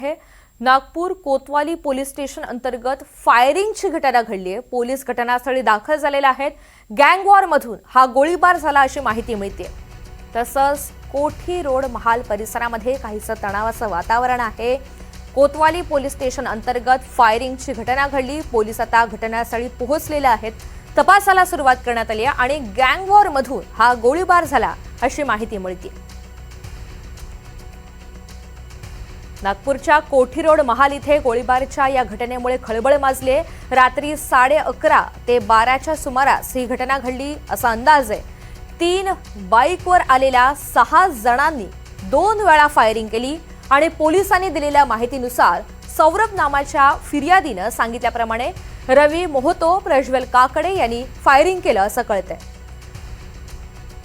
आहे। नागपूर कोतवाली police station अंतर्गत फायरिंगची घटना घडली आहे। पोलीस घटनास्थळी दाखल झालेले आहेत। गँग वॉर मधून हा गोळीबार झाला अशी माहिती मिळते। तसंच कोठी रोड महाल परिसरामध्ये काहीसं तणावाचं वातावरण आहे। कोतवाली पोलीस स्टेशन अंतर्गत फायरिंगची घटना घडली। पोलीस आता घटनास्थळी पोहोचलेले आहेत। तपासाला सुरुवात करण्यात आली आहे आणि गँग वॉर मधून हा गोळीबार झाला अशी माहिती मिळते। नागपूरच्या कोठी रोड महाल इथे गोळीबाराच्या या घटनेमुळे खळबळ माजली आहे। रात्री 11:30 ते 12च्या सुमारास ही घटना घडली असा अंदाज आहे। 3 बाईकवर आलेल्या 6 जणांनी 2 वेळा फायरिंग केली आणि पोलिसांनी दिलेल्या माहितीनुसार सौरभ नावाच्या फिर्यादीनं सांगितल्याप्रमाणे रवी मोहतो, प्रज्वल काकडे यांनी फायरिंग केलं असं कळतंय।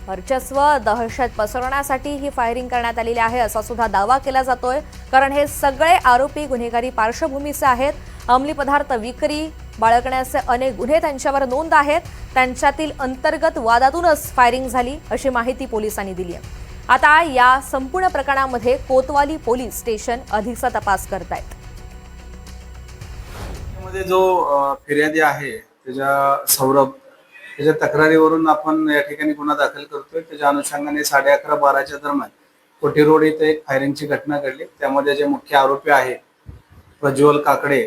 वर्चस्व दहशत पसरवण्यासाठी ही फायरिंग करण्यात आलेली आहे असा सुद्धा दावा केला जातोय। कारण हे सगळे आरोपी गुन्हेगारी पार्श्वभूमीचे आहेत। अंमली पदार्थ विक्री, बाळगण्याचे अनेक गुन्हे त्यांच्यावर नोंद आहेत। त्यांच्यातील अंतर्गत वादातूनच फायरिंग झाली अशी माहिती पोलिसांनी दिली आहे। आता या संपूर्ण प्रकरणामध्ये कोतवाली पोलीस स्टेशन अधिकचा तपास करतायत। जो फिर्यादी आहे त्याच्या सौरभ त्याच्या तक्रारीवरून आपण या ठिकाणी गुन्हा दाखल करतोय। त्याच्या अनुषंगाने 11:30-12च्या दरम्यान कोठी रोड इथे एक फायरिंगची घटना घडली। त्यामध्ये जे मुख्य आरोपी आहे प्रज्वल काकडे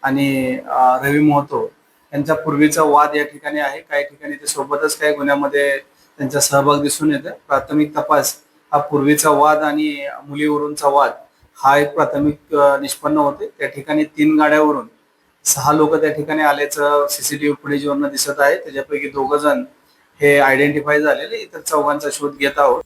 आणि रवी मोहतो यांचा पूर्वीचा वाद या ठिकाणी आहे। काही ठिकाणी ते सोबतच काही गुन्ह्यामध्ये त्यांचा सहभाग दिसून येतो। प्राथमिक तपास हा पूर्वीचा वाद आणि मुलीवरूनचा वाद हा एक प्राथमिक निष्पन्न होते। त्या ठिकाणी 3 गाड्यावरून 6 लोक त्या ठिकाणी आल्याचं सीसीटीव्ही फुटेजवरून दिसत आहे। त्याच्यापैकी 2 जण हे आयडेंटिफाय झालेले, इतर 4 शोध घेत आहोत।